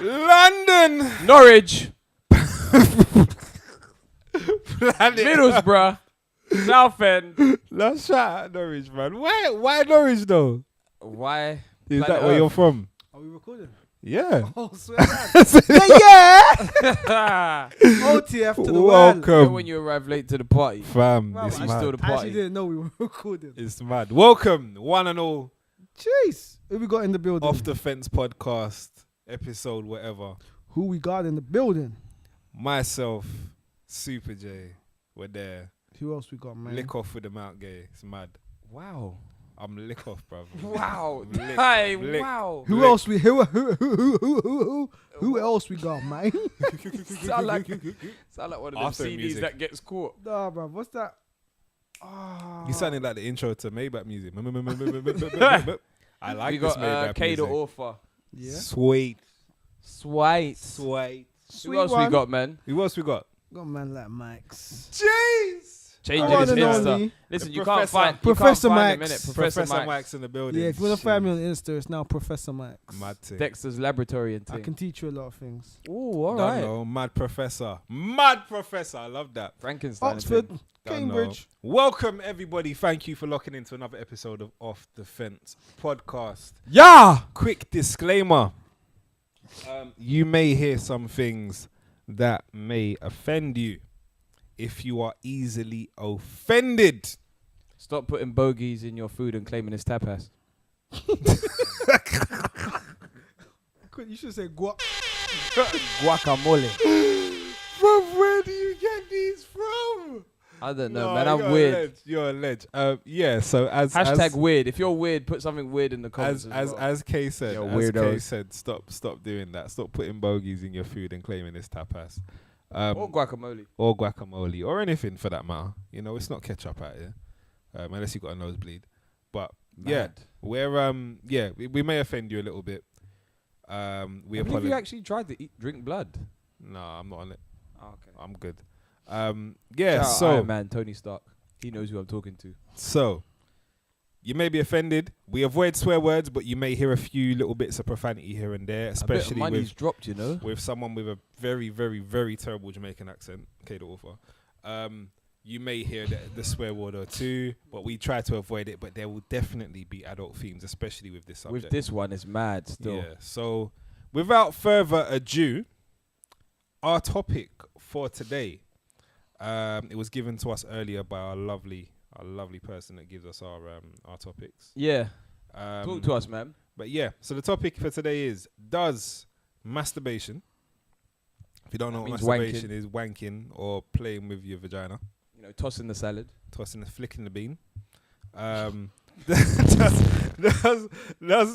London. Norwich. Middlesbrough. Southend. Let's shout out Norwich, man. Why Norwich though? Why? Is that where you're from? Are we recording? Yeah. Oh, swear yeah. OTF to the world. Welcome. When you arrive late to the party. Fam, Wow, it's I mad. still the I party. actually didn't know we were recording. It's mad. Welcome, one and all. Jeez. Who we got in the building? Off the Fence podcast, episode whatever. Who we got in the building? Myself, Super J, we're there. Who else we got, man? Lick off with the Mount Gay. It's mad. Wow. I'm lick off, bruv. Wow. Lick, Hey, lick. wow. Who Lick. else we who else we got, man? sound like one of them After CDs music. that gets caught. Nah, bro. What's that? Ah. You sounded like the intro to Maybach music. I like We this got Maybach K the music. author. Yeah. Sweet. Sweet. Sweet. Who else we got, man? Who else we got? Got a man like Max. Jeez. Changing One his and Insta. only. Listen, The you can't find Professor you can't find Max. him, innit? Professor Max in the building. Yeah, if you want to find me on Insta, it's now Professor Max. Mad thing. Dexter's laboratory and I thing. can teach you a lot of things. Ooh, all Don't right. know. Mad Professor. Mad Professor. I love that. Frankenstein. and Oxford, thing. Don't Cambridge. know. Welcome, everybody. Thank you for locking into another episode of Off the Fence podcast. Yeah. Quick disclaimer. You may hear some things that may offend you. If you are easily offended, Stop putting bogeys in your food and claiming it's tapas. You should say guac. Guacamole. Bro, where do you get these from? I don't know, No, man. I'm you're weird. A ledge. You're a ledge. Yeah. So Hashtag weird. If you're weird, put something weird in the comments. as Kay said, Yo, as Kay weirdos. said, stop doing that. Stop putting bogeys in your food and claiming it's tapas. Or guacamole. Or guacamole, or anything for that matter. You know, it's not ketchup out here, unless you got a nosebleed. But yeah, Mad. we're we may offend you a little bit. We I believe you apologize. actually tried to drink blood. No, I'm not on it. Oh, okay. I'm good. Shout out So Iron Man, Tony Stark. He knows who I'm talking to. So, you may be offended. We avoid swear words, but you may hear a few little bits of profanity here and there, A bit of especially money's dropped, you know. with someone with a very, very, very terrible Jamaican accent, K the author. You may hear the swear word or two, but we try to avoid it. But there will definitely be adult themes, especially with this subject. With this one, it's mad still. Yeah. So, without further ado, our topic for today, it was given to us earlier by our lovely person that gives us our topics. Yeah. Talk to us, man. But yeah, so the topic for today is: does masturbation? If you don't know what means masturbation is, wanking or playing with your vagina, You know, tossing the salad. flicking the bean.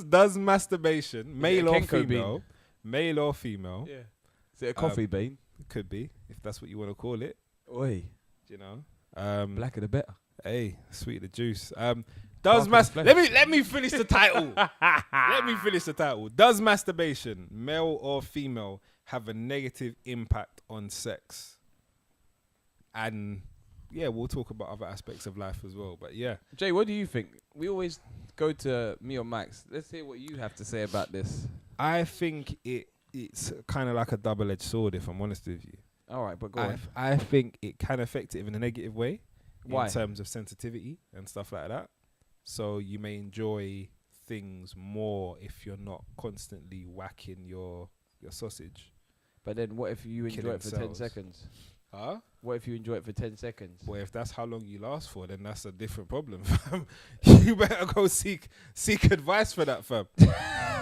Does masturbation, male or Kenko female, male or female, Yeah. Is it a coffee bean? could be, if that's what you want to call it. Oi. You know, Blacker the better. hey, sweet the juice. Darker the flesh. Let me finish the title. Let me finish the title. Does masturbation, male or female, have a negative impact on sex? And yeah, we'll talk about other aspects of life as well. But yeah, Jay, what do you think? We always go to me or Max. Let's hear what you have to say about this. I think it's kind of like a double-edged sword, if I'm honest with you. All right, but go on. I think it can affect it in a negative way. Why? In terms of sensitivity and stuff like that. So you may enjoy things more if you're not constantly whacking your sausage. But then what if you enjoy Killing it for 10 cells. seconds? Huh? What if you enjoy it for 10 seconds? Well, if that's how long you last for, then that's a different problem, fam. You better go seek advice for that, fam.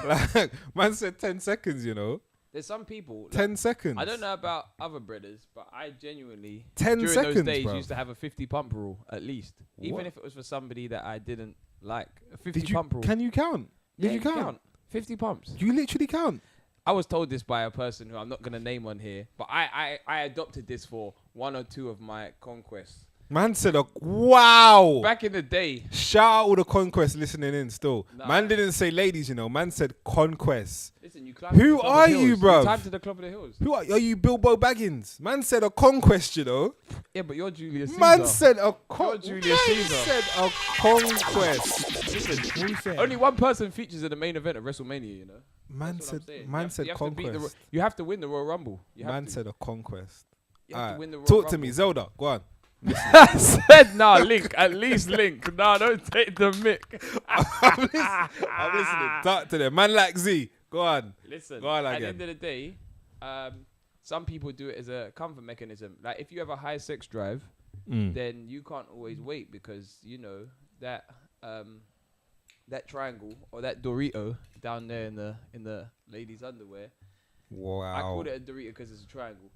Like, man said 10 seconds, you know. There's some people... 10 seconds. I don't know about other brothers, but I genuinely... 10 during seconds, those days, bruv. used to have a 50 pump rule, at least. Even What? if it was for somebody that I didn't like. A 50 Did you, pump rule. can you count? Yeah, Did you count? 50 pumps. You literally count. I was told this by a person who I'm not going to name on here, but I adopted this for one or two of my conquests. Man said, wow. Back in the day. Shout out all the conquests listening in still. Nah. Man didn't say ladies, you know. Man said conquests. Listen, you climbed to Who the club are of the you, hills. bruv? You climbed to the club of the hills. Who are you, Bilbo Baggins? Man said a conquest, you know. Yeah, but you're Julius Caesar. Man said a You're Julius Caesar. said a conquest. Listen, only one person features in the main event of WrestleMania, you know. Man That's what I'm said, saying. man You said have to beat the conquest. you have to win the Royal Rumble. You have Man to. said a conquest. You have to Alright, win the Royal talk Rumble. to me, Zelda. Go on. I said nah, Link. At least Link. Nah, don't take the mic. I'm listening. Talk to them. Man like Z. Go on. Listen, Go on at the again. end of the day, some people do it as a comfort mechanism. Like if you have a high sex drive, then you can't always wait because you know that that triangle or that Dorito down there in the ladies' underwear. Wow. I called it a Dorito because it's a triangle.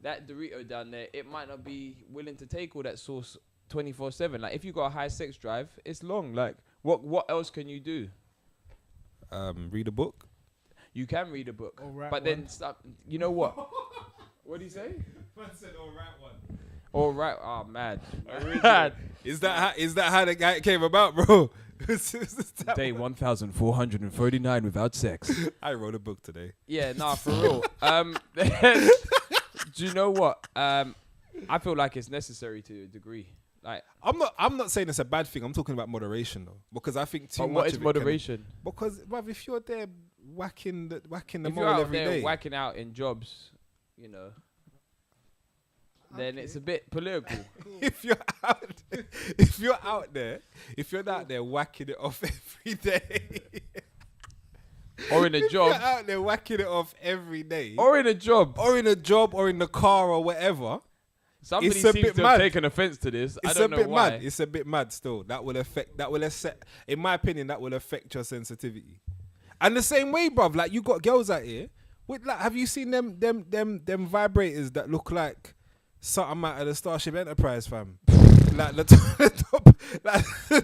That Dorito down there, it might not be willing to take all that sauce 24/7. Like if you got a high sex drive, it's long. Like what else can you do? Read a book. You can read a book, Or write but then stop. You know what? What do you say? Man said, all right one. All right. Oh man. Is that how the guy came about, bro? Day 1439 without sex. I wrote a book today. Yeah, nah, for real. Do you know what? I feel like it's necessary to a degree. Like, I'm not saying it's a bad thing. I'm talking about moderation though, because I think too but much what is of it moderation? because bruv, if you're there whacking the If mole you're out every there day, whacking out in jobs, you know, then it's a bit political. if you're out there whacking it off every day, Or in a if job. you're out there whacking it off every day, Or in a job. or in a job, or in the car, or whatever. Somebody it's a seems bit to mad. have taken offense to this. I It's don't a know bit why. mad. It's a bit mad still. That will in my opinion, that will affect your sensitivity. And the same way, bruv, like you got girls out here with like, have you seen them vibrators that look like something out of the Starship Enterprise, fam? Like the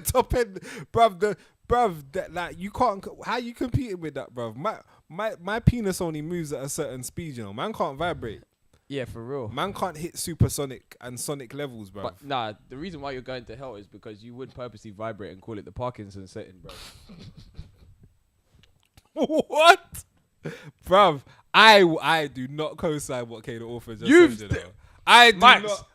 top end, bruv, that like you can't. How you competing with that, bruv? My penis only moves at a certain speed, you know. Man can't vibrate. Yeah, for real. Man can't hit supersonic and sonic levels, bruv. But nah, the reason why you're going to hell is because you would purposely vibrate and call it the Parkinson setting, bro. What? Bruv, I do not co-sign what Kane Orphan just You've said, you know. I do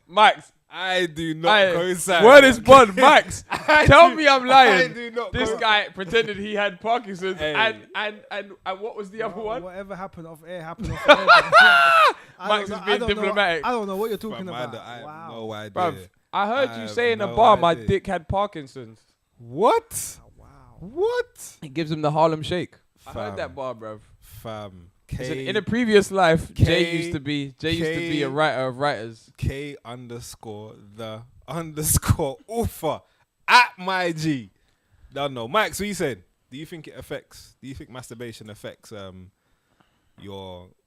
Max, I do not co-sign. word is bond, Max. I Tell do- me I'm I lying. do not This co- guy pretended he had Parkinson's, Hey. and what was the other one? Whatever happened off air happened off air. I Max don't is know- being I don't know- diplomatic. I don't know what you're talking Bruv, about. I have Wow. no idea. Bruv, I heard I you have say in a no bar my idea. dick had Parkinson's. What? Wow. What? It gives him the Harlem Shake. I heard Fam. that bar, bruv. Fam. Listen, in a previous life, Jay K- used to be a writer of writers. K _the _ Ufa at my G. Don't know. Max, what you saying? Do you think masturbation affects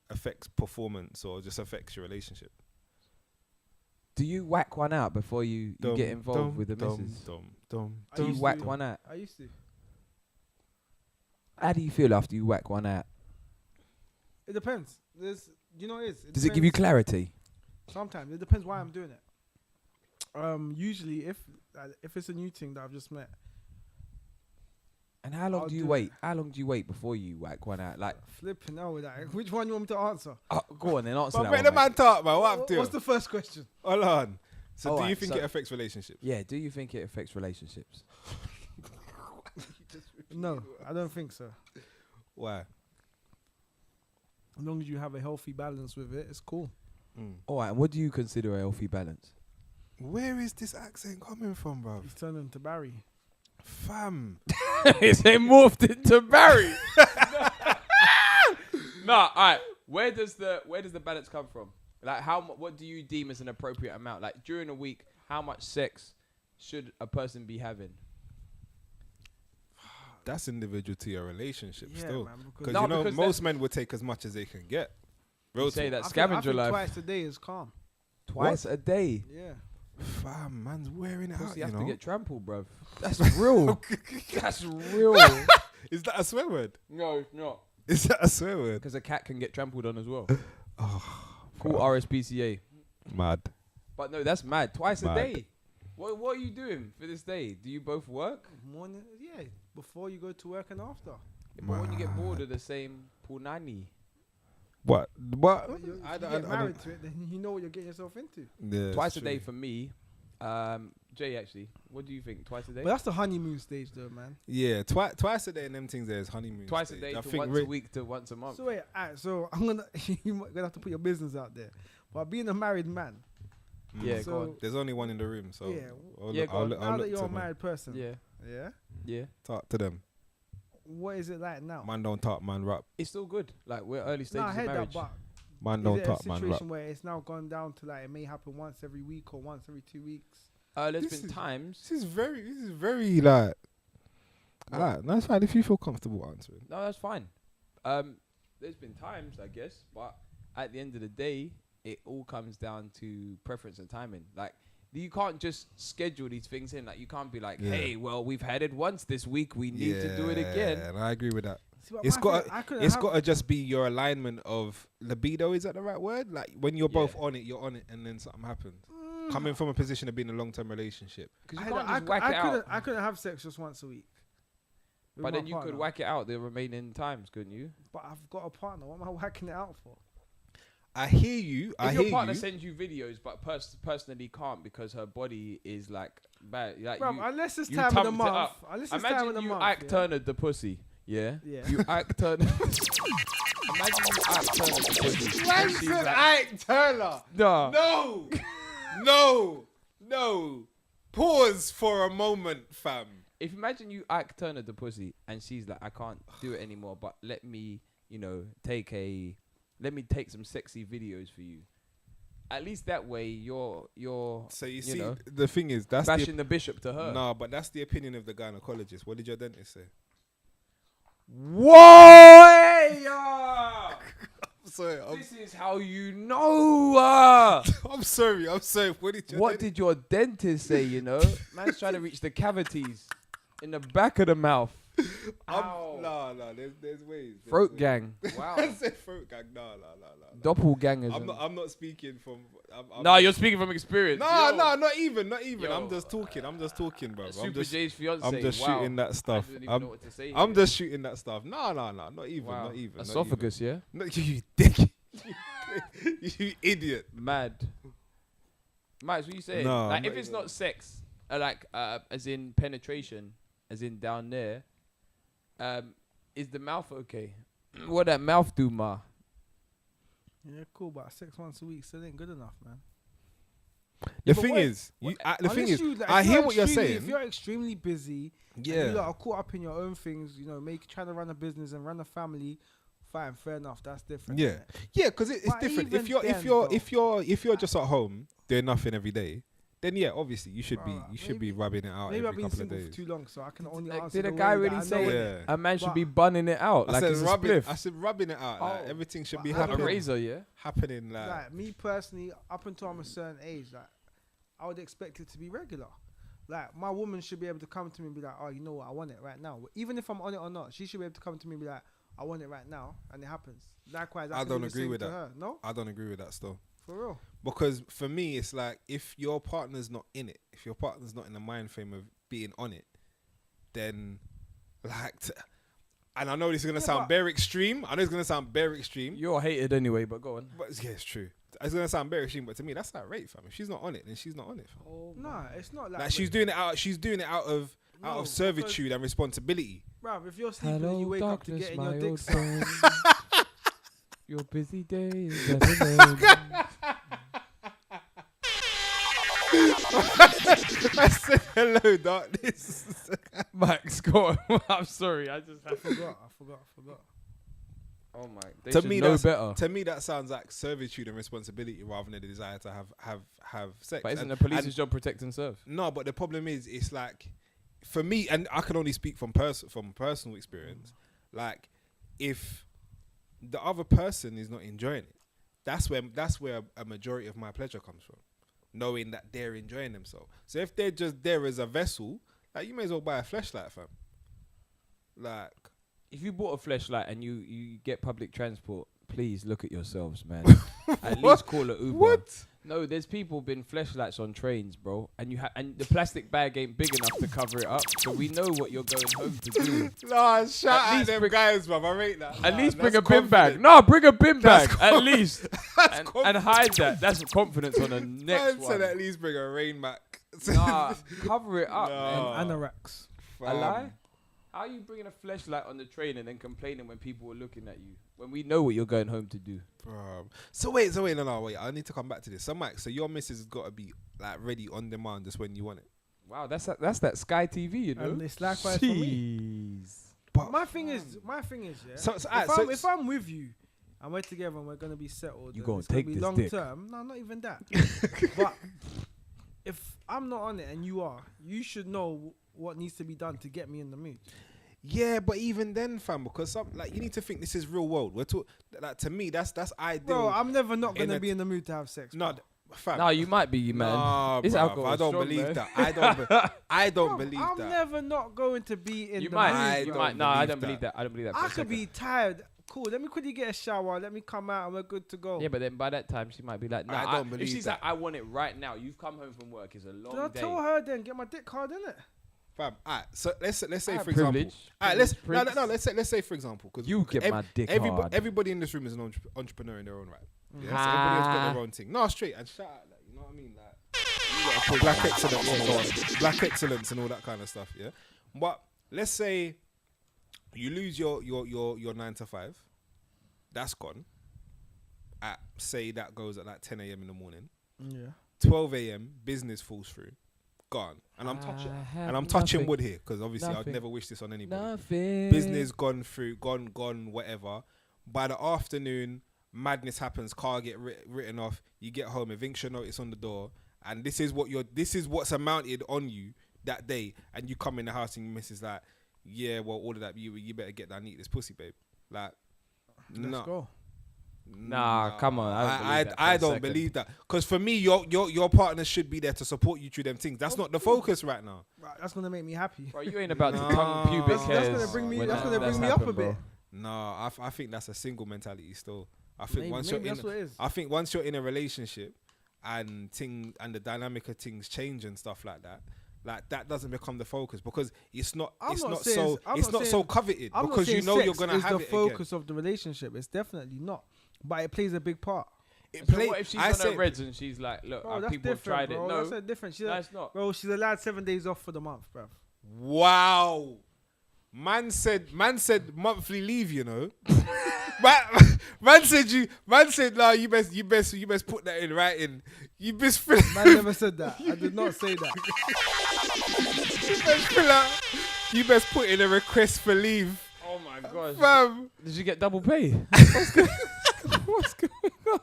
affects performance or just affects your relationship? Do you whack one out before you get involved with the missus? Do you used whack to. one out? I used to. How do you feel after you whack one out? It depends. You know, Does it give you clarity? Sometimes it depends why I'm doing it. Usually, if it's a new thing that I've just met, And how long I'll do you do wait? How long do you wait before you whack one out? Like, flipping out with that. Which one you want me to answer? go on then, answer But that let one, the mate. man talk, man. What up to? What's the first question? Hold on. So do you Alright, think so- it affects relationships? Yeah, do you think it affects relationships? No, I don't think so. Why? As long as you have a healthy balance with it, it's cool. All right, and what do you consider a healthy balance? Where is this accent coming from, bruv? He's turning to Barry. Fam. It's morphed into Barry. Nah, all right. Where does the balance come from? Like, what do you deem as an appropriate amount? Like, during a week, how much sex should a person be having? That's individual to your relationship Yeah, still. man, Because No, you know, because most men would take as much as they can get. Real You say talk. that I think scavenger life twice a day is calm. twice a day. Yeah. Fam, man's wearing it out, Pussy you have know. to get trampled, bruv. That's real. That's real. Is that a swear word? No, it's not. Is that a swear word? Because a cat can get trampled on as well. Cool bro. RSPCA. Mad. But no, that's mad. Twice a Mad. day. What are you doing for this day? Do you both work? Morning, yeah. Before you go to work and after. But when you get bored of the same punani, What? You I get don't- married to it, then you know what you're getting yourself into. Yeah, twice it's a day true. for me Jay, actually, what do you think? Twice a day? But that's the honeymoon stage, though, man. Yeah, twice a day and them things there is honeymoon. Twice a stage. day I to think once a week to once a month. So wait, alright, so I'm gonna have to put your business out there. But being a married man, Yeah, so go on. There's only one in the room, so yeah, go on. now that look you're to a them. married person, Yeah. yeah, Talk to them. what is it like now? Man don't talk, man rap. It's still good. Like, we're early No, stages I of heard that, marriage. but Man is don't it a talk, man rap. situation where it's now gone down to like it may happen once every week or once every 2 weeks? There's This been is- times. This is very like. Alright, that's fine if you feel comfortable answering. No, that's fine. There's been times, I guess, but at the end of the day, it all comes down to preference and timing. Like, you can't just schedule these things in. Like, you can't be like, Yeah. hey, well, we've had it once this week. We need to do it again. And I agree with that. See, but It's my got thing, I couldn't it's have- got to just be your alignment of libido. Is that the right word? Like when you're both on it, you're on it, and then something happens. Coming from a position of being in a long-term relationship. Because I you can't had- just whack it out. I couldn't have sex just once a week. with But my then you could partner. whack it out the remaining times, couldn't you? But I've got a partner. What am I whacking it out for? I hear you. I If hear your partner you. sends you videos, but personally can't because her body is like bad. Like Bro, you, unless it's you time of the tumped it month. up. Unless it's time of the Imagine you month. Ike yeah? Turner the pussy. Yeah. Yeah. You Ike Turner. Imagine you Ike Turner the pussy. and she's like, Ike Turner. nah. No, no. Pause for a moment, fam. If imagine you Ike Turner the pussy and she's like, I can't do it anymore, but let me take some sexy videos for you. At least that way you're So you you see, know, the thing is, that's bashing the bishop to her. no, but that's the opinion of the gynecologist. What did your dentist say? Whoa! Sorry, This is how you know. I'm sorry. What did your What dentist? did your dentist say, you know? Man's trying to reach the cavities in the back of the mouth. Ow. No, there's ways. Throat gang. Wow. I said throat gang. No. Doppelgangers. I'm not speaking from. No, you're speaking from experience. No, Yo. not even. Yo. I'm just talking, bro. Super J's fiance. I'm just wow. shooting that stuff. I don't even know what to say I'm here. just shooting that stuff. No, not even. Wow. Not even. Esophagus, yeah? No, you dick. You idiot. Mad. Max, what you saying? No, like, I'm if not it's even- not sex, as in penetration, as in down there, is the mouth okay? What that mouth do, ma? Yeah, cool, but 6 months a week still ain't good enough, man. The but thing what- is, the thing Unless is, you, like, I if hear you're what you're extremely- saying. If you're extremely busy, and Yeah. you lot are caught up in your own things, trying to run a business and run a family, fine, fair enough, that's different. Yeah, innit? yeah, because it's But different. even If you're just at home doing nothing every day, then yeah, obviously you should Bruh, be rubbing it out Maybe I've every been couple of single for days. too long, so I can only Like, answer. did a the guy way really that I say know it? it. A man should But- be bunning it out I like said it's a rubbing. spliff. I said rubbing it out. Like Oh, everything should but be I Like a don't know. razor, yeah? happening. Like Like me personally, up until I'm a certain age, like I would expect it to be regular. Like my woman should be able to come to me and be like, "Oh, you know what? I want it right now." Even if I'm on it or not, she should be able to come to me and be like, "I want it right now," and it happens. Likewise, I can don't do the agree same with to that. her. No, I don't agree with that still. for real. Because for me, it's like if your partner's not in it, if your partner's not in the mind frame of being on it, then like, and I know this is gonna Yeah, sound but- bare extreme. I know it's gonna sound bare extreme, You're hated anyway, but go on. but yeah, it's true. It's gonna sound bare extreme, but to me, that's like rape, fam. If she's not on it, then she's not on it, fam. Nah, it's not like, Like she's doing it out. She's doing it out of No, servitude and responsibility. Bruv, if you're sleeping and you wake up to getting your dick sucked, friend. Your busy day is at an end. I said hello, darkness. Max, go on. I'm sorry. I forgot. Oh my. They To should me, know that's better. To me, that sounds like servitude and responsibility rather than the desire to have sex. But isn't And- the police's and- job protect and serve? No, but the problem is, it's like, for me, and I can only speak from personal experience. Like, if the other person is not enjoying it, that's where a majority of my pleasure comes from, knowing that they're enjoying themselves. So if they're just there as a vessel, like, you may as well buy a fleshlight, fam. Like, If you bought a fleshlight and you get public transport, please look at yourselves, man. At What? least call it Uber. What? No, there's people been fleshlights on trains, bro, and and the plastic bag ain't big enough to cover it up. So we know what you're going home to do. Nah, shout At out least them bring- guys, bruv. I rate that. At Nah, least bring a that's bin bag. confident. No, bring a bin That's bag at least, That's and hide that. That's confidence on the next Man said one. at least bring a rain Mac. Nah, cover it up, No. man. Anoraks. A lie? How are you bringing a flashlight on the train and then complaining when people are looking at you? When we know what you're going home to do. Bro. So wait, no. I need to come back to this. So Mike, so your missus has got to be like ready on demand just when you want it. Wow, that's that Sky TV, you know? And it's likewise for me. But My thing is, yeah. So, If I'm with you and we're together and we're gonna be settled, You and gonna it's gonna take be this long dick. term. No, not even that. But if I'm not on it and you are, you should know what needs to be done to get me in the mood. yeah, but even then, fam, because you need to think this is real world. We're like to me, that's ideal. Bro, I'm never not in gonna a be in the mood to have sex. no, bro. fam. No, you might be, man. Nah, This bruv, alcohol I is don't strong, believe man. that. I don't Bro, believe I'm that. never not going to be in You the might. mood. You bro. might. No, I believe don't believe that. that. I don't believe that. I for a could second. be tired. Cool. Let me quickly get a shower. Let me come out and we're good to go. Yeah, but then by that time she might be like, no, I don't believe if she's that. like, I want it right now. You've come home from work. It's a long Did I day. tell her then? Get my dick hard in it. Fam, alright, so let's say Alright, for example, privilege. alright, let's Privilege, no, let's say for example, because You get my dick hard. everybody in this room is an entrepreneur in their own right. Yeah, so Ah. everybody has got their own thing. No, straight and shout out, like, you know what I mean, like black excellence, and all that, black excellence, and all that kind of stuff. Yeah, but let's say you lose your 9 to 5, that's gone. At say that goes at like 10 a.m. in the morning. Yeah. 12 a.m. business falls through, gone, and I'm touching nothing. wood here because obviously I'd Nothing. never wish this on anybody. Nothing. Business gone through, gone, whatever. By the afternoon, madness happens. Car get written off. You get home, eviction notice on the door, and this is what's amounted on you that day. And you come in the house and your missus like, yeah, well, all of that. You better get down and eat this pussy, babe. Like, Let's go. Nah, come on. I don't believe that. Because for me, your partner should be there to support you through them things. That's not the focus right now. Right, that's gonna make me happy. Bro, you ain't about to Nah. tongue pubic That's hairs. gonna bring me. when That's gonna bring that's me up a happened, bit. bro. No, I think that's a single mentality still. I think Maybe, once maybe you're that's in, what it is. I think once you're in a relationship and the dynamic of things change and stuff like that doesn't become the focus because it's not so coveted I'm not because you saying know you're sex gonna is have the it focus of the relationship. It's definitely not, but it plays a big part. again. So what if she's on her reds and she's like, look, Bro, that's people have different, tried bro. it. No, That's different. no, it's not. Bro, she's allowed 7 days off for the month, bro. Wow, man said monthly leave. You know, man said nah. You best put that in writing. You best fill Man never said that. I did not say that. you best put in a request for leave, Oh my gosh. fam. Did you get double pay? What's going on?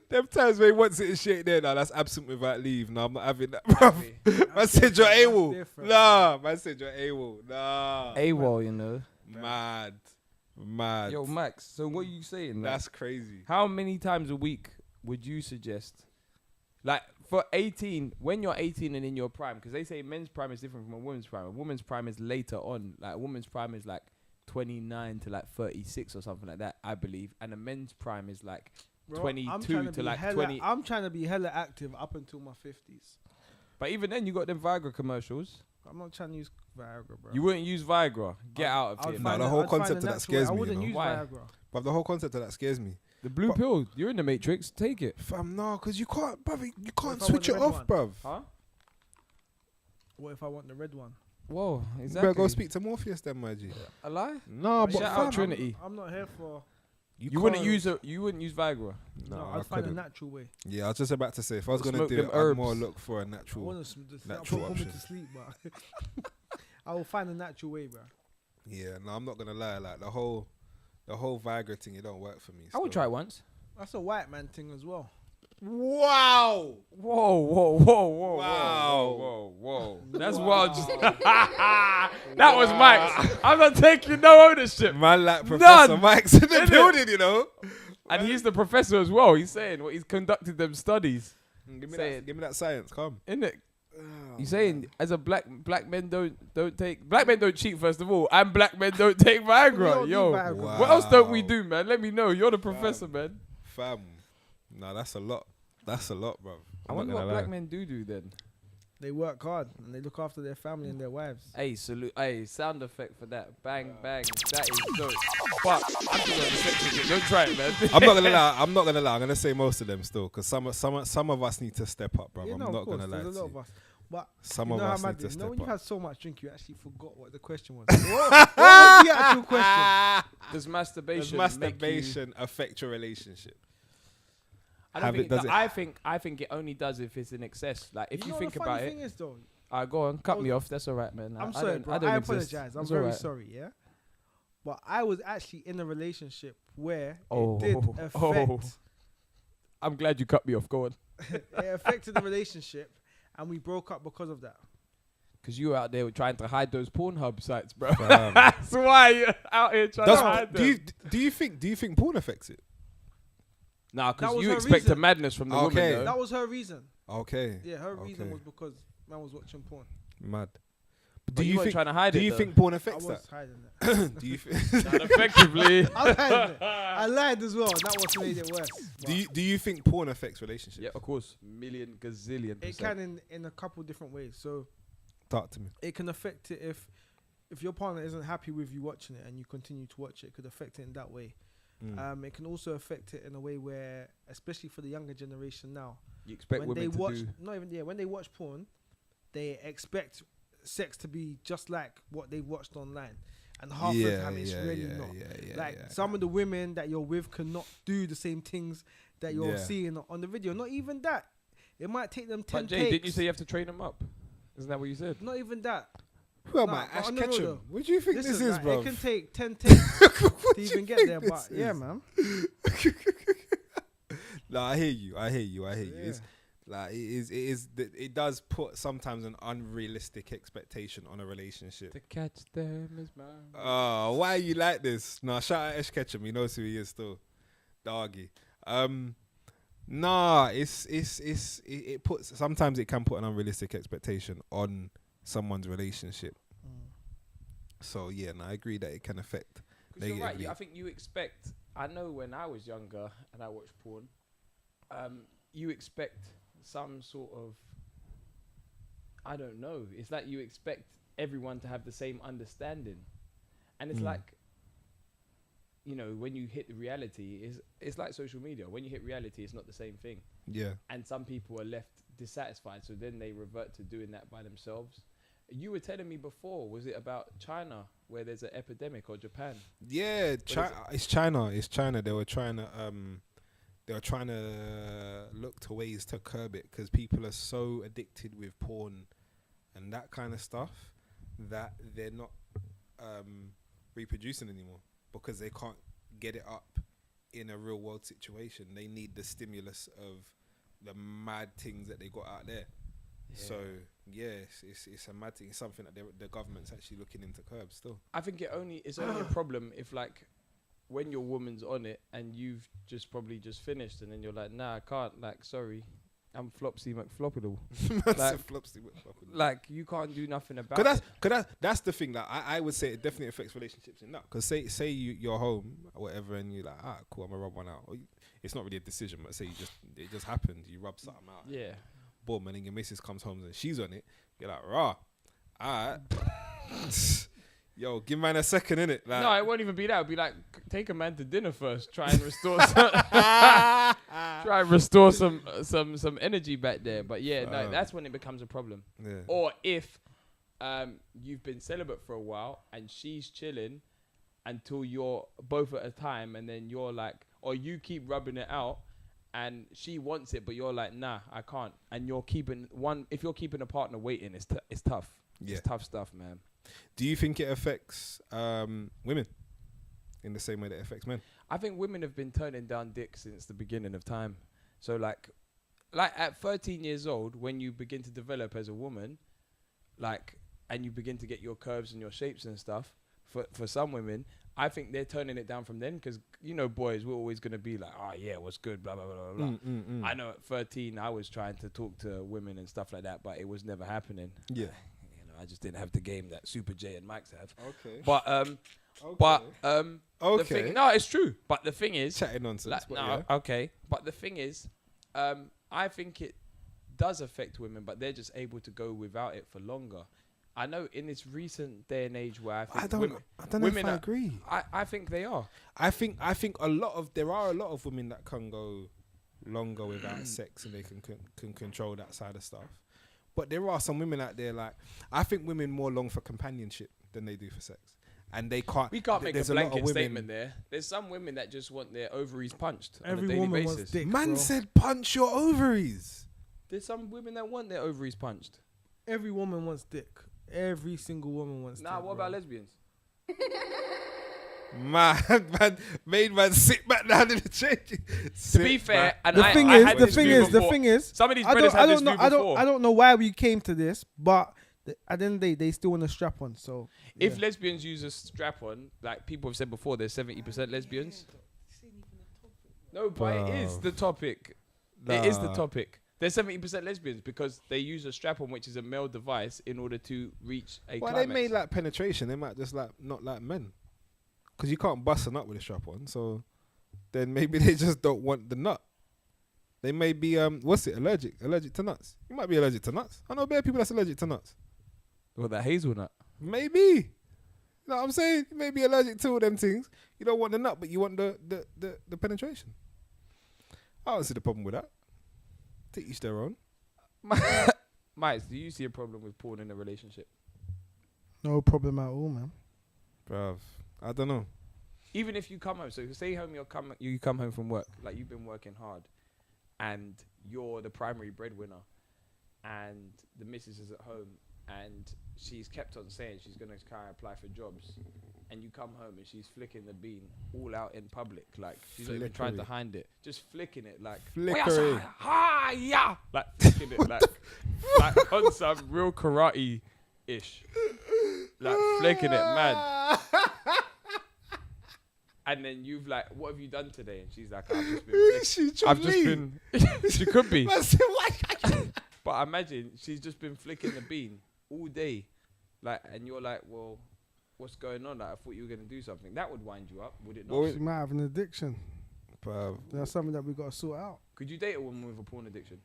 Them times where he wants it in shit there, nah, that's absent without leave. No, I'm not having that, bruv. Man said you're different, AWOL. that's different. Nah, man said you're AWOL. Nah. AWOL, you know. Mad. Yo, Max, so what are you saying? Like, That's crazy. how many times a week would you suggest? Like, for 18, when you're 18 and in your prime, because they say men's prime is different from a woman's prime. A woman's prime is later on. Like, a woman's prime is like 29 to like 36 or something like that, I believe. And a men's prime is like Bro, 22 to like 20. I'm trying to be hella active up until my 50s. But even then, you got them Viagra commercials. I'm not trying to use Viagra, bro. You wouldn't use Viagra. Get out of here, find man. the whole concept of that scares me, I wouldn't you know. use Why? Viagra. But the whole concept of that scares me. The blue But- pill. You're in the Matrix. Take it. Fam, no, because you can't, bruv. You can't if I switch it want the red off, bruv. Huh? What if I want the red one? Whoa, You exactly. better go speak to Morpheus then, my G. A lie? No, but Shout out fam, Trinity. I'm not here for. You wouldn't can't- use Viagra. No, No, I I'd find a couldn't. natural way. Yeah, I was just about to say, if I was going to Smoke do them it, I'd herbs. more look for a I natural. want to natural put me option. to sleep, but I will find a natural way, bro. Yeah, no, I'm not going to lie. Like, the whole Viagra thing, it don't work for me. I would still. try once. That's a white man thing as well. Wow. Whoa. Wow. Whoa. That's wild. That was Mike's. I'm not taking no ownership. Man, like Professor None. Mike's in the Innit? building, you know. And he's the professor as well. He's saying what he's conducted them studies. Give me Say that. it. Give me that science. Come. Isn't it? You saying as a black men don't cheat first of all, and black men don't take We Viagra. don't Yo, need Viagra. Wow. what else don't we do, man? Let me know. You're the professor, man. Fam. Nah, that's a lot. That's a lot, bro. I wonder what black men do then. They work hard and they look after their family and their wives. Hey, salute. Hey, sound effect for that. Bang, bang. That is dope. But I'm still on the section. Don't try it, man. I'm not gonna lie. I'm gonna say most of them still, because some of us need to step up, bro. Yeah, I'm no, not of course, gonna lie there's to a lot you. of us. But Some you of know how us mad need it to is? step No, when you up. had so much drink, you actually forgot what the question was. what was the actual question? Does Does masturbation, masturbation affect your relationship? I don't Have think it- does it, I think it only does if it's in excess. Like if you know think the about funny it. thing is though, Go on, cut me off. That's all right, man. I'm I sorry, don't- bro. I don't I exist. apologize. I'm It's very alright. sorry. Yeah, but I was actually in a relationship where Oh, it did affect. oh. I'm glad you cut me off. Go on. It affected the relationship, and we broke up because of that. Because you were out there trying to hide those Pornhub sites, bro. Fam. That's why you're out here trying to hide them. Do you think porn affects it? Nah, That because was you her expect a reason. madness from the woman, Okay. though. That was her reason. Okay. Yeah, her reason Okay. was because man was watching porn. Mad. But you weren't trying to hide do it, you though. think porn I affects was that? hiding it. Do you think? Not effectively. I was hiding it. I lied as well. That what made it worse. Do you think porn affects relationships? Yeah, of course. Million, gazillion It percent. can in a couple different ways. So Talk to me. it can affect it if your partner isn't happy with you watching it and you continue to watch it. It could affect it in that way. It can also affect it in a way where, especially for the younger generation now, You expect when women they to watch, do... not even when they watch porn, they expect sex to be just like what they watched online, and half the time it's really not. Some of the women that you're with cannot do the same things that you're seeing on the video. Not even that. It might take them 10 But Jay, takes. didn't you say you have to train them up? Isn't that what you said? Not even that. Who am Nah, I? but Ash on the real Ketchum. though, What do you think Listen, this is, like, bro? it can take 10 takes to even get there, but yeah, man. No, I hear you. Yeah. It's like it does put sometimes an unrealistic expectation on a relationship. To catch them is mine. Oh, why are you like this? No, shout out Ash Ketchum. He knows who he is still. Doggy. Nah, it puts, sometimes it can put an unrealistic expectation on someone's relationship. So yeah, I agree that it can affect You're negatively. right. I think you expect... I know when I was younger and I watched porn, you expect some sort of... I don't know. It's like you expect everyone to have the same understanding. And it's like... You know, when you hit the reality, it's like social media. When you hit reality, it's not the same thing. Yeah. And some people are left dissatisfied, so then they revert to doing that by themselves. You were telling me before, was it about China, where there's an epidemic, or Japan? Yeah, it's China. It's China. They were trying to look to ways to curb it, because people are so addicted with porn and that kind of stuff that they're not reproducing anymore, because they can't get it up in a real world situation. They need the stimulus of the mad things that they got out there. Yeah. So yeah, it's a mad thing. It's something that the government's actually looking into curb still. I think it's only a problem if, like, when your woman's on it and you've just probably just finished, and then you're like, nah, I can't, like, sorry, I'm Flopsy McFloppidle. Like, you can't do nothing about it. Cause that's the thing. Like I would say it definitely affects relationships in that. Cause say you're home or whatever, and you're like, cool, I'm gonna rub one out. Or it's not really a decision, but say it just happened. You rub something out. Yeah. Boom, and then your missus comes home and she's on it. You're like, rah, alright. Yo, give man a second, innit? Like, No, it won't even be that. It'll be like, take a man to dinner first. Try and restore some energy back there. But yeah, no, that's when it becomes a problem. yeah. Or if you've been celibate for a while and she's chilling until you're both at a time, and then you're like, or you keep rubbing it out and she wants it, but you're like, nah, I can't. And you're keeping if you're keeping a partner waiting, it's tough. Yeah. It's tough stuff, man. Do you think it affects women in the same way that it affects men? I think women have been turning down dick since the beginning of time. So like at 13 years old, when you begin to develop as a woman, like, and you begin to get your curves and your shapes and stuff, for some women, I think they're turning it down from then, because, you know, boys, we're always going to be like, oh yeah, what's good, blah, blah, blah, blah, blah. I know at 13, I was trying to talk to women and stuff like that, but it was never happening. Yeah. You know, I just didn't have the game that Super J and Max have. Okay. But the Okay. thing, no, it's true. But the thing is, Chatting nonsense. like, but no, yeah. okay. But the thing is, I think it does affect women, but they're just able to go without it for longer. I know in this recent day and age where I think I don't know women if I agree. I think they are. I think there are a lot of women that can go longer without sex and they can control that side of stuff. But there are some women out there, like, I think women more long for companionship than they do for sex. And they can't. We can't make a there's lot of blanket women- statement there. There's some women that just want their ovaries punched on Every a daily woman basis. wants dick. Man bro. said punch your ovaries. There's some women that want their ovaries punched. Every woman wants dick. Every single woman wants dick. Nah, what bro. about lesbians? Man, made man sit back down in the chair. To be fair, and The I thing had is, this view before. Some of these brothers had this view before. I don't know why we came to this, but at the end of the day, they still want to strap on. So If yeah. lesbians use a strap on, like people have said before, there's 70% lesbians. No, but it is the topic. It is the Nah. topic. There's 70% lesbians because they use a strap on, which is a male device, in order to reach a Well, climax. they may like penetration. They might just like not like men, because you can't bust a nut with a strap on. So then maybe they just don't want the nut. They may be allergic to nuts. You might be allergic to nuts. I know bare people that's allergic to nuts. Well, that hazelnut. Maybe. You know what I'm saying? You may be allergic to all them things. You don't want the nut, but you want the penetration. I don't see the problem with that. To each their own. Miles, do you see a problem with porn in a relationship? no problem at all, man. Bruv, I don't know. Even if you come home, so say you come home from work, like you've been working hard, and you're the primary breadwinner, and the missus is at home, and she's kept on saying she's going to try and apply for jobs, and you come home and she's flicking the bean all out in public, like she's not even trying to Flickery. hide it, just flicking it like Flickery. ha yeah, like flicking it like on some real karate ish, like flicking it mad. And then you've like, what have you done today? And she's like, I've just been. I've just been. She could be. But imagine she's just been flicking the bean all day, like, and you're like, well, what's going on? Like, I thought you were gonna do something. That would wind you up, would it not? Well, She might have an addiction. Bruv. That's something that we got to sort out. Could you date a woman with a porn addiction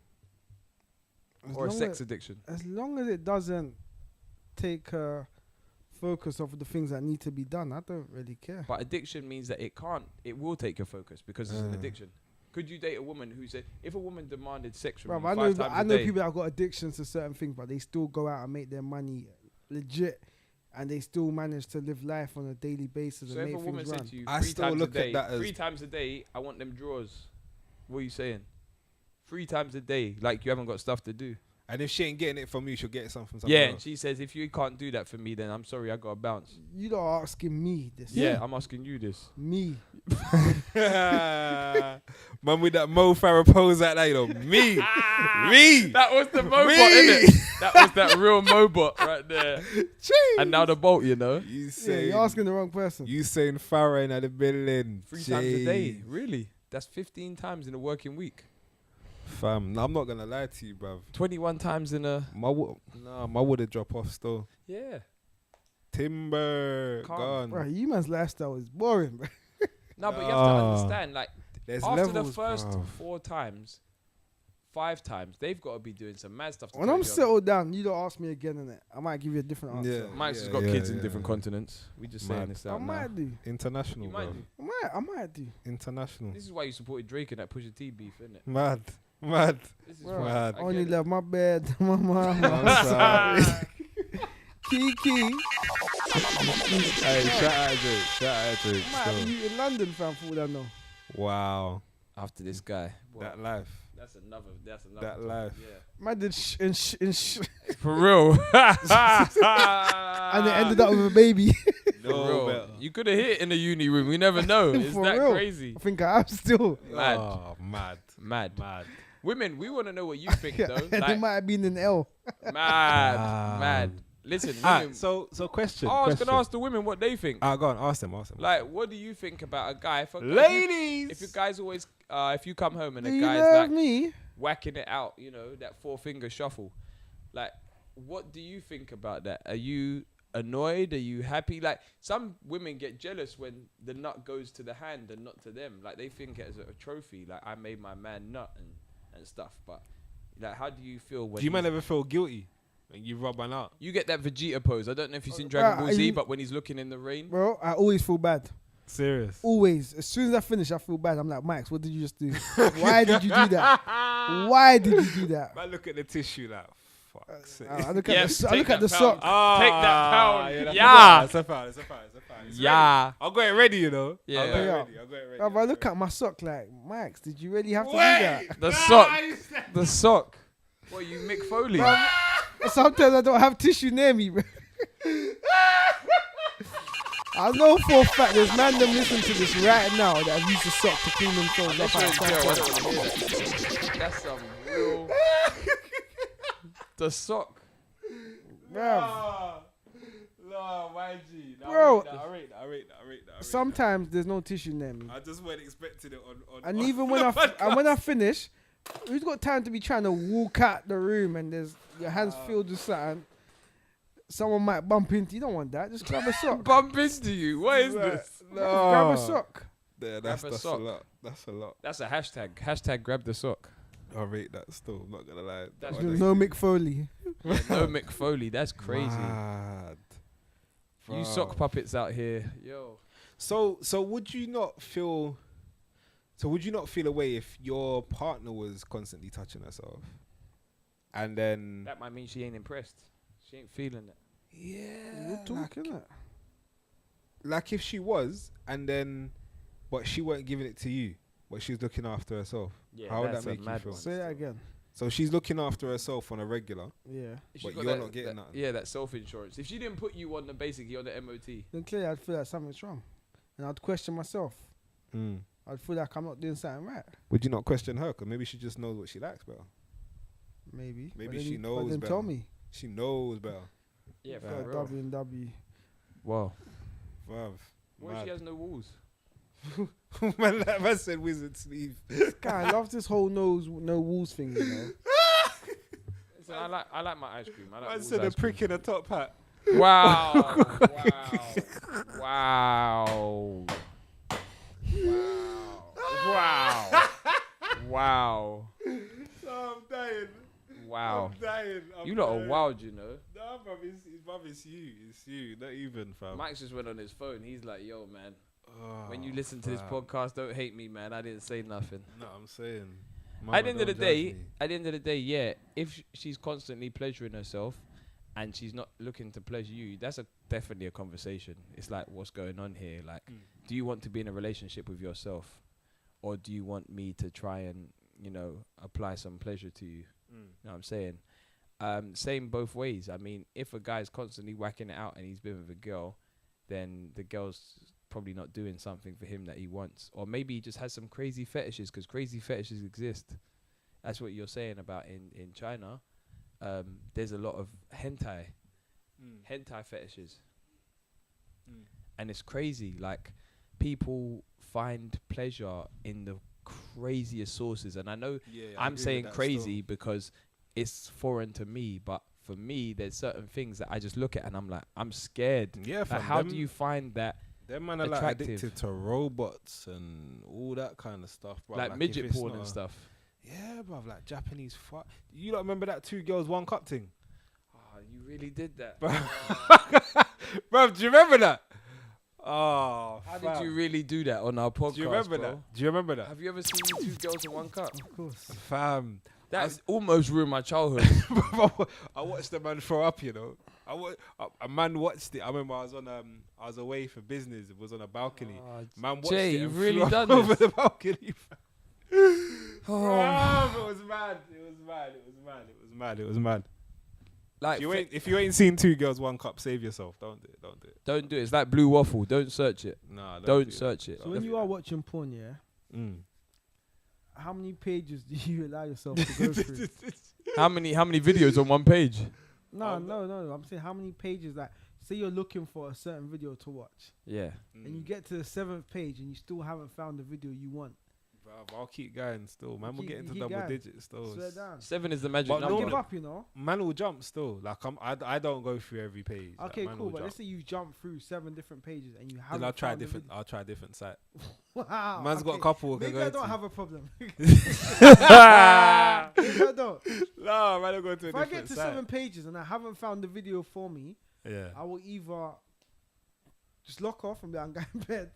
As or a long sex as- addiction? As long as it doesn't take focus off the things that need to be done, I don't really care. But addiction means that it will take your focus because it's an Mm. addiction. Could you date a woman who said, if a woman demanded sex from Bruv, you I 5 know, times I a know day, people that have got addictions to certain things, but they still go out and make their money legit, and they still manage to live life on a daily basis so and if a make woman things said run. to you I 3 still times a look at day, that as- 3 times a day, I want them drawers. What are you saying? 3 times a day, like you haven't got stuff to do. And if she ain't getting it from you, she'll get it something from Yeah, someone and she says, if you can't do that for me, then I'm sorry, I gotta bounce. You not asking me this. Yeah, I'm asking you this. Me. else. Man with that Mo Farah pose out there, you know. Me. Me. That was the Mobot, Me. innit? That was that real Mobot right there. Jeez. And now the Bolt, you know. You Yeah, saying, you're asking the wrong person. you saying Farah in the building. 3 times a day, Jeez. really? That's 15 times in a working week. Fam, I'm not gonna lie to you, bruv. 21 times in a... My would drop off still. Yeah. Timber Calm. gone. Bro, you man's lifestyle is boring, bro. No, but you have to Ah. understand, like, There's after levels, the first bruv. 4 times, 5 times, they've got to be doing some mad stuff. To When tell I'm each other. settled down, you don't ask me again, innit? I might give you a different answer. Yeah. Mike's has Yeah, got yeah, kids in yeah, different yeah. continents. We just saying Mad. this I out now. might do. International, You might bro. do. I might do. International. This is why you supported Drake and that Pusha T beef, isn't it? Mad. Mad. This is Bro, why. Mad. I Only get it. love my bed, my mama. I'm sorry. Kiki. Hey, shout out Drake. Shout out Drake. I might have still. you in London, fam, for all I know. Wow. After this guy. That life. That's another. That topic, life. Yeah. Man did For real. and it ended up with a baby. For No, real. but- You could have hit in the uni room. We never know. It's For that real. crazy. I think I am still. Mad. Oh, mad. Mad. Mad. Women, we want to know what you think, though. and it Like, might have been an L. mad. Listen, women. So question. I was question. gonna ask the women what they think. Go on. Ask them. Like, what do you think about a guy? Ladies. If a guy's always, if you come home and Do a you guy's love like me? whacking it out, you know, that 4-finger shuffle, like, what do you think about that? Are you annoyed? Are you happy? Like, some women get jealous when the nut goes to the hand and not to them. Like, they think it as a trophy. Like, I made my man nut and stuff. But Like, how do you feel when Do you man ever feel guilty when you rub one out? you get that Vegeta pose? I don't know if you've seen Dragon Ball Z, but when he's looking in the rain. Bro, I always feel bad. Serious. Always. As soon as I finish, I feel bad. I'm like, Max, what did you just do? Why did you do that? Why did you do that? Man, look at the tissue like, fuck's sake. I look Yes, at the take sock. Take that pound. That's Yeah. a foul. It's ready. Yeah. I'll get it ready, you know. Yeah. I'll get it Yeah. ready. I'll get it ready. If I look at my sock like, Max, did you really have to do Wait! that? The sock. The sock. What, you Mick Foley? Sometimes I don't have tissue near me, bro. I know for a fact there's man them listening to this right now that have used the sock to clean themselves up. That's some real. The sock. Bruv. No, YG. No, Bro. I rate that. Sometimes there's no tissue near me. I just weren't expecting it on And even when I finish, who's got time to be trying to walk out the room and there's your hands filled with something? Someone might bump into you. Don't want that. Just grab a sock. Bump into you. What is this? Grab a sock. Yeah, Grab a that's a sock. lot. That's a lot. That's a hashtag. Hashtag grab the sock. I rate that still. I'm not gonna lie. That's That one No Mick Foley. Yeah, no Mick Foley. That's crazy. mad. You sock puppets out here. Yo. So would you not feel? So would you not feel a way if your partner was constantly touching herself, and then That might mean she ain't impressed. She ain't feeling it. yeah, You're talking it. like if she was, and then, but she weren't giving it to you, but she's looking after herself. Yeah, How would that's that a make you mad feel? one. Say that again. So she's looking after herself on a regular. Yeah. She But got you're that- not getting that- nothing. Yeah, that self-insurance. If she didn't put you on the basic, you're the MOT. Then clearly I'd feel like something's wrong. And I'd question myself. I'd feel like I'm not doing something right. Would you not question her? Because maybe she just knows what she likes better. Maybe. Maybe But she then- knows But then better. tell me. She knows better. Yeah, Got for a real. W&W. Wow. Bruv. What if she has no walls? man said wizard sleeve. Guy, I love this whole no walls thing, you know. Listen, I like my ice cream. I like Man Walls said a ice cream. prick in a top hat. Wow. Wow. Wow. Oh, I'm dying. Wow. I'm dying. You lot are wild, you know. Nah, bruv, it's you. It's you. Not even, fam. Mike's just went on his phone. He's like, yo, man, when you Oh, listen to this fam. podcast, don't hate me, man. I didn't say nothing. No, I'm saying. At the end of the day, yeah, if she's constantly pleasuring herself and she's not looking to pleasure you, that's definitely a conversation. It's like, what's going on here? Like, do you want to be in a relationship with yourself, or do you want me to try and, you know, apply some pleasure to you? You know what I'm saying? Same both ways. I mean, if a guy's constantly whacking it out and he's been with a girl, then the girl's probably not doing something for him that he wants. Or maybe he just has some crazy fetishes, because crazy fetishes exist. That's what you're saying about in China. There's a lot of hentai fetishes. And it's crazy. Like, people find pleasure in the craziest sources. And I know I'm saying crazy because it's foreign to me, but for me, there's certain things that I just look at and I'm like, I'm scared. Yeah, Like, fam, how do you find that? Them man are like attractive? addicted to robots and all that kind of stuff, bro. Like if midget it's porn not and a- stuff. Yeah, bro. Like Japanese fuck. You don't remember that 2 girls 1 cup thing? Oh, you really did that. Bro, do you remember that? Oh, How did you really do that on our podcast? Do you remember bro? that? Do you remember that? Have you ever seen 2 girls in 1 cup? Of course. Fam. That almost ruined my childhood. I watched the man throw up, you know. A man watched it. I remember I was away for business. It was on a balcony. Man watched Jay, it. you've and really threw done up over this. the balcony. Oh. It was mad. It was mad. Like, If you ain't seen 2 girls 1 cup, save yourself. Don't do it. don't do it. It's like Blue Waffle. Don't search it. Nah, Don't do search it. So when you are watching porn, yeah, how many pages do you allow yourself to go through? How many videos on one page? No. I'm saying how many pages, like, say you're looking for a certain video to watch, Yeah. and you get to the 7th page and you still haven't found the video you want. Bruv, I'll keep going still. Man, we'll keep- get into keep double going. digits still. Swear down. 7 is the magic But number. Don't no, give up, you know. Man will jump still. Like I don't go through every page. Like, Okay, man cool. will But jump. let's say you jump through 7 different pages and you haven't. Then I'll try found the different. I'll try different site. video. Wow. Man's got a couple. we can Maybe go I don't to. have a problem. Maybe I don't. No, man, I'll go to a If I different get to site. 7 pages and I haven't found the video for me, Yeah. I will either just lock off and be like, I'm going to bed,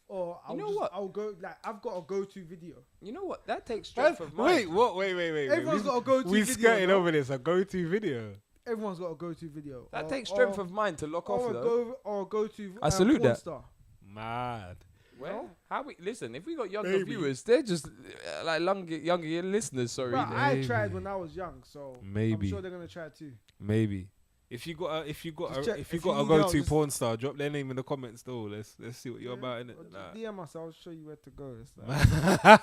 or know what? I'll go like I've got a go-to video. You know what? That takes strength of mind. Wait, what? Wait. Everyone's got a go-to We video. skirted though. over this. A go-to video. Everyone's got a go-to video. That Or- takes strength or- of mind to lock or off, a though. go-to. I salute porn that. Star. Mad. Well, how we listen? If we got younger Maybe. viewers, they're just like younger listeners. Sorry, But I Maybe. tried when I was young, so Maybe. I'm sure they're gonna try too. Maybe. If you got Just check. a If you go need to help, just- porn star, drop their name in the comments though. Let's see what you're about, innit? Or just Nah. DM us. I'll show you where to go. It's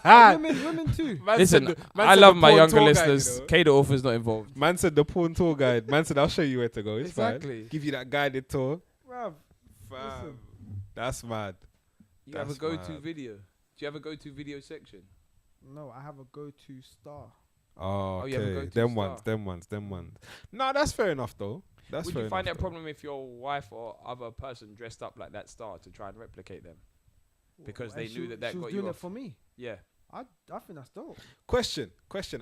like, women too. Man listen. said man I said love the my porn younger tour guide, listeners. you know? K the author's not involved. Man said the porn tour guide. Man said I'll show you where to go. It's Exactly. fine. Give you that guided tour. Bruv, Fam. Listen. That's mad. You have a That's go-to mad. video. Do you have a go-to video section? no, I have a go-to star. Oh, you have a okay. go-to Them star. ones. No, that's fair enough though. That's Would fair you find it a enough, though. problem if your wife or other person dressed up like that star to try and replicate them? Because they And knew that she was got doing you it off. for me. Yeah. I think that's dope. Question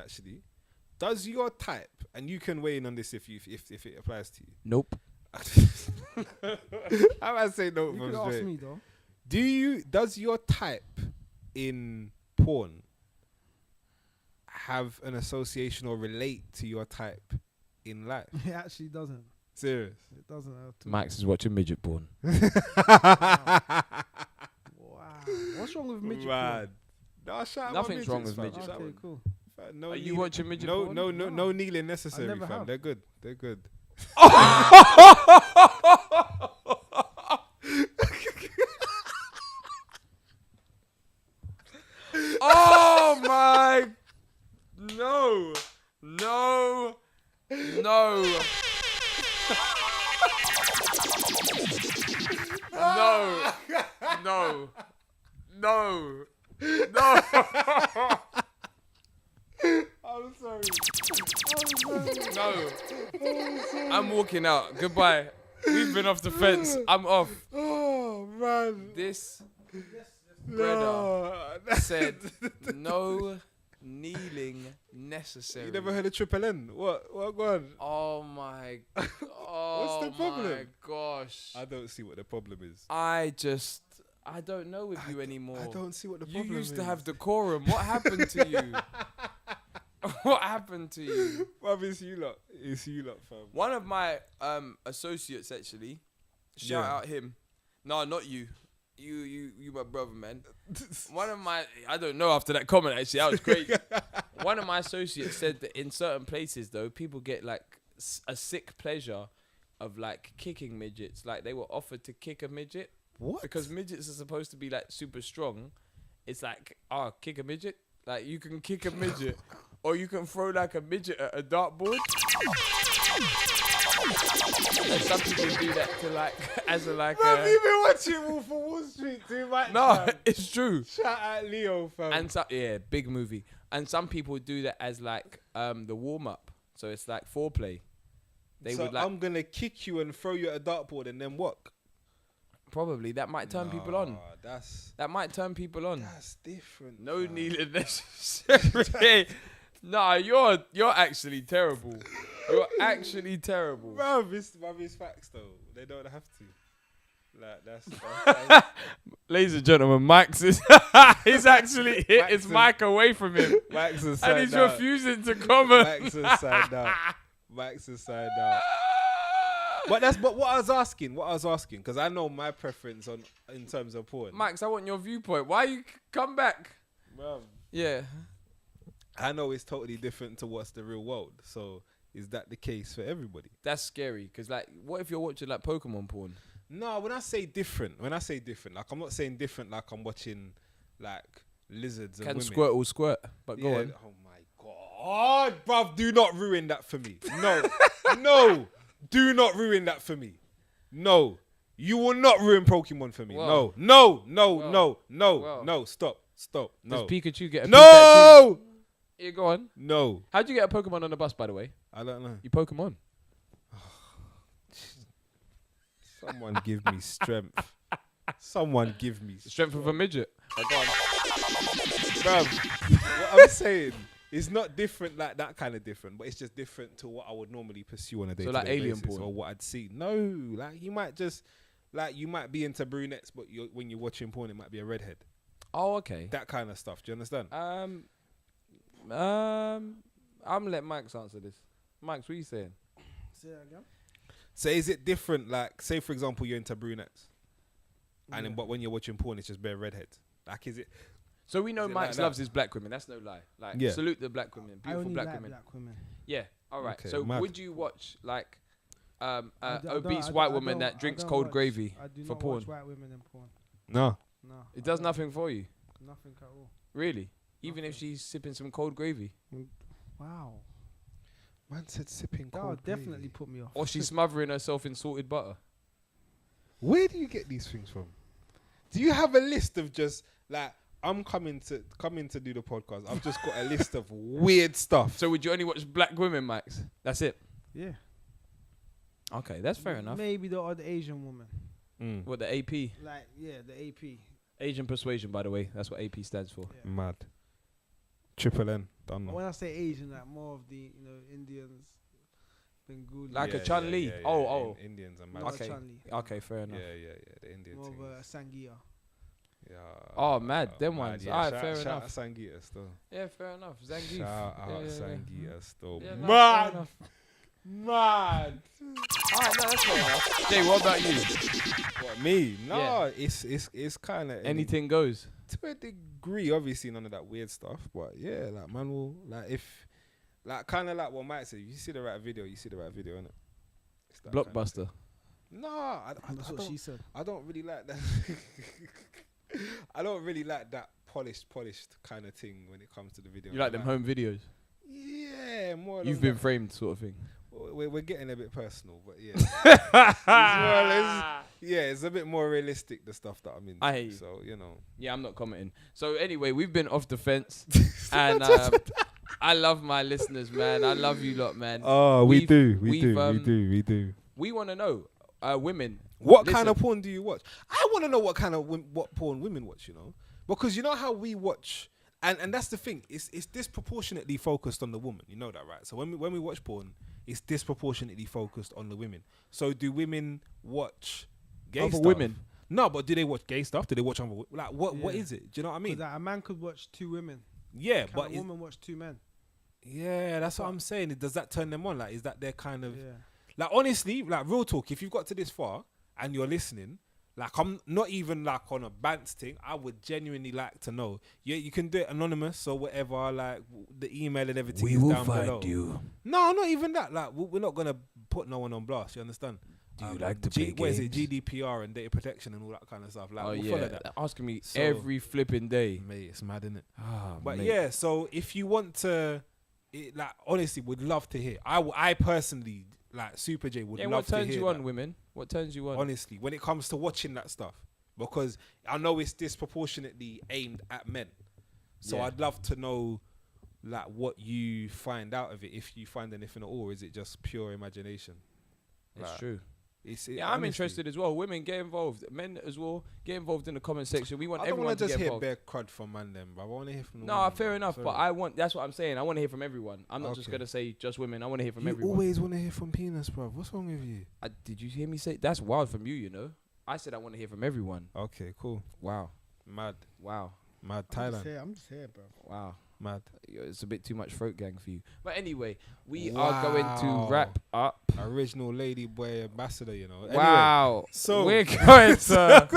actually. Does your type, and you can weigh in on this if it applies to you. Nope. I might say no You from could ask straight. me though. Does your type in porn have an association or relate to your type in life? It actually doesn't. Serious. It doesn't have to. Max is watching midget porn. Wow. What's wrong with midget Mad. No, shout out my Nothing's wrong midgets, with fam. midgets. Shout porn? out- Okay, cool. fam, no Are you kneeling- watching midget no, porn? no kneeling necessary, never fam. have. They're good. They're good. Oh my! No! No! No! No! No! No! No! I'm sorry. No! I'm walking out. Goodbye. We've been off the fence. I'm off. Oh man. This No. said no kneeling necessary. You never heard of Triple N? What go on? Oh my! Oh the problem? my gosh! I don't see what the problem is. I don't know with you anymore. I don't see what the You problem is. used to have decorum. What happened to you? What happened to you? Bruv, it's you lot. It's you lot, fam. One of my associates actually, shout Yeah. out him. No, not you. You my brother, man. One of my, I don't know after that comment actually, that was crazy. One of my associates said that in certain places though, people get like a sick pleasure of like kicking midgets. Like they were offered to kick a midget What? because midgets are supposed to be like super strong. It's like, kick a midget. Like you can kick a midget, or you can throw like a midget at a dartboard. And some people do that to like as a like. Bruv, you been watching Wolf of Wall Street too much, No, fam. it's true. Shout out Leo, fam. And so, yeah, big movie. And some people do that as like the warm up. So it's like foreplay. They so would like I'm gonna kick you and throw you at a dartboard and then what? probably that might turn people on. That's That might turn people on. different. No fam. kneeling necessary. Nah, you're actually terrible. You're actually terrible. Bruv, it's facts though. They don't have to. Like that's Ladies and gentlemen, Max is he's actually hit Max his is- mic away from him. Max is And side he's out. refusing to comment. Max is side out. Max is side out. But what I was asking, because I know my preference in terms of porn. Max, I want your viewpoint. Why you come back? Bruv, Yeah. I know it's totally different to what's the real world. So is that the case for everybody? That's scary. Because, like, what if you're watching, like, Pokemon porn? No, when I say different, like I'm not saying different like I'm watching like lizards and Can women. Squirtle squirt? But go Yeah, on. oh my god, bruv, do not ruin that for me. No, no, do not ruin that for me. No, you will not ruin Pokemon for me. Well. No, Well. no, Well. no, stop. Stop. Does No. Pikachu get a Pikachu? No. Yeah, go on. No. How'd you get a Pokemon on the bus, by the way? I don't know. You Pokemon. Someone give me strength. Someone give me Strength of a midget. Oh, go on. Bruv, what I'm saying is not different like that kind of different, but it's just different to what I would normally pursue on a day-to-day like alien basis porn? or what I'd see. No, like you might just, like you might be into brunettes, but when you're watching porn, it might be a redhead. Oh, okay. That kind of stuff. Do you understand? I'm gonna let Max answer this. Max, what are you saying? Say that again. So is it different? Like, say for example, you're into brunettes, and then but when you're watching porn, it's just bare redheads. Like, is it? So we know Is it Max like that? loves his black women. That's no lie. Like, Yeah. salute the black women, I beautiful only black like women. black women. Yeah. All right. Okay, So mad. would you watch like I don't- obese I white don't- woman I that don't- drinks I don't cold watch- gravy I do for not porn? watch white women in porn. No. No. It I does don't. nothing for you, Nothing at all. really. Even if Nothing. she's sipping some cold gravy, Wow. Man said sipping That would definitely put me off. or she's smothering herself in salted butter. Where do you get these things from? Do you have a list of just like I'm coming to do the podcast? I've just got a list of weird stuff. So would you only watch black women, Max? That's it. Yeah. Okay, that's fair enough. Maybe the odd Asian woman. What the AP? Like, yeah, the AP. Asian persuasion, by the way. That's what AP stands for. Yeah. Mad. Triple N. Don't know. When I say Asian, like more of the, Indians, Bengali. Like a Chun Li. Oh. Indians are mad. Not Okay. Chun-Li. Okay, fair enough. Yeah. The Indian More of thing. a Sangia. Yeah. Oh, mad. Them ones. Yeah. Alright, shout, fair shout enough. out Sangeeta still. Yeah, fair enough. Zangief. Shout out Yeah. Sangeeta still. Yeah, no, fair Mad. enough. Mad. Alright, no, that's fair enough. Jay, what about you? What, me? No, Yeah. it's kind of Anything goes. to a degree. Obviously, none of that weird stuff. But yeah, like man will like if like kind of like what Mike said. You see the right video, innit? It's that kind of Blockbuster. thing. No, I That's what she said. I don't really like that. I don't really like that polished kind of thing when it comes to the video. You like them home videos? Yeah, more. You've along been that- framed, sort of thing. We're getting a bit personal, but yeah. It's more or less- yeah, it's a bit more realistic, the stuff that I'm into. I hear you. So, Yeah, I'm not commenting. So anyway, we've been off the fence, and I love my listeners, man. I love you lot, man. Oh, we We've- do. We want to know, women. What listen. kind of porn do you watch? I want to know what kind of what porn women watch, because you know how we watch, and that's the thing. It's disproportionately focused on the woman. You know that, right? So when we watch porn, it's disproportionately focused on the women. So do women watch gay Other stuff? women? No, but do they watch gay stuff? Do they watch other like what Yeah. is it? Do you know what I mean? Like a man could watch two women. Yeah, Can but a woman watch two men? yeah, that's what I'm saying. Does that turn them on? Like, is that their kind of Yeah. like honestly, like real talk? If you've got to this far and you're listening, like I'm not even like on a bants thing. I would genuinely like to know. Yeah, you can do it anonymous or whatever. Like the email and everything is down below. you. No, not even that. Like we're not gonna put no one on blast. You understand? Do you like to play What is it? games? GDPR and data protection and all that kind of stuff. Like Oh we'll yeah, follow that. they're asking me So- every flipping day. Mate, it's mad, isn't it? Ah, But mate. yeah, so if you want to, like honestly, would love to hear. I personally, like Super J, would Yeah, love what to turns hear you on, that, women? What turns you on? honestly, when it comes to watching that stuff, because I know it's disproportionately aimed at men. So Yeah. I'd love to know, like, what you find out of it, if you find anything at all, or is it just pure imagination? It's Like, true. It's, Yeah, I'm interested as well. Women, get involved. Men as well, get involved in the comment section. We want I don't everyone want to to just get hear involved. bare crud from man them, bro. I want to hear from the No, women, fair bro. enough. But Sorry. that's what I'm saying. I want to hear from everyone. I'm not just Okay. gonna say just women. I want to hear from You everyone. always want to hear from penis, bro. What's wrong with you? Did you hear me say that's wild from you? You know, I said I want to hear from everyone. Okay, cool. Wow, Mad, wow, mad. I'm just Thailand, here, bro. wow. mad. It's a bit too much throat gang for you. But anyway, we are going to wrap up. Original lady boy ambassador, Anyway, Wow. so- we're going to.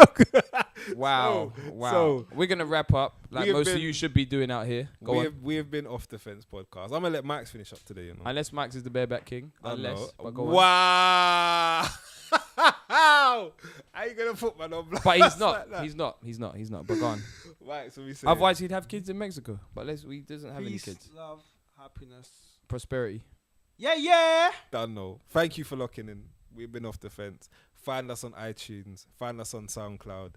Wow. So- Wow. so- we're going to wrap up like We have most of been- you should be doing out here. Go on. we have been off the fence podcast. I'm gonna let Max finish up today. Unless Max is the bareback king. I Unless. know. But go on. Wow. How you gonna put man on blast? But he's not. like that? He's not. But go on. Max, what we say? Otherwise, he'd have kids in Mexico. But he doesn't have any Peace, kids. love, happiness. Prosperity. Yeah. Don't know. Thank you for locking in. We've been off the fence. Find us on iTunes. Find us on SoundCloud.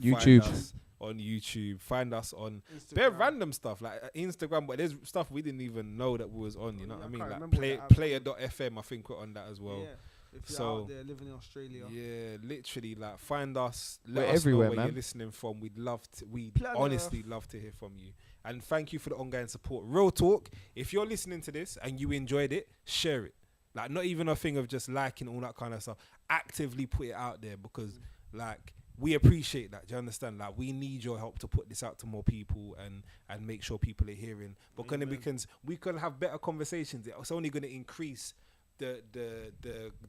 YouTube. Find us on YouTube. Find us on Instagram. bare random stuff like Instagram, but there's stuff we didn't even know that we was on. You know what I mean? can't Like remember what the app player.fm. I think we're on that as well. Yeah. If you're So, out there living in Australia. Yeah, literally, like find us. We're Let us know everywhere, where man. you're listening from. We'd love to. We Planet honestly Earth. love to hear from you. And thank you for the ongoing support. Real talk. If you're listening to this and you enjoyed it, share it. Like not even a thing of just liking all that kind of stuff. Actively put it out there because like we appreciate that. Do you understand? Like we need your help to put this out to more people and make sure people are hearing. Because then we can have better conversations. It's only going to increase the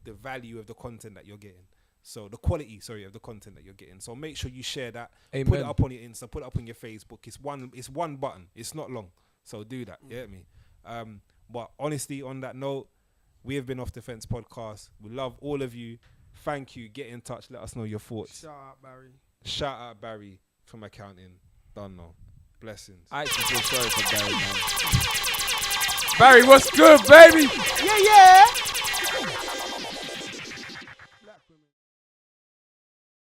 value of the content that you're getting. So the quality, of the content that you're getting. So make sure you share that. Amen. Put it up on your Insta. Put it up on your Facebook. It's one button. It's not long. So do that. You get me? But honestly, on that note, we have been Off the Fence Podcast. We love all of you. Thank you. Get in touch. Let us know your thoughts. Shout out Barry from accounting. Don't know. Blessings. I actually feel sorry for Barry, man. Barry, what's good, baby? Yeah.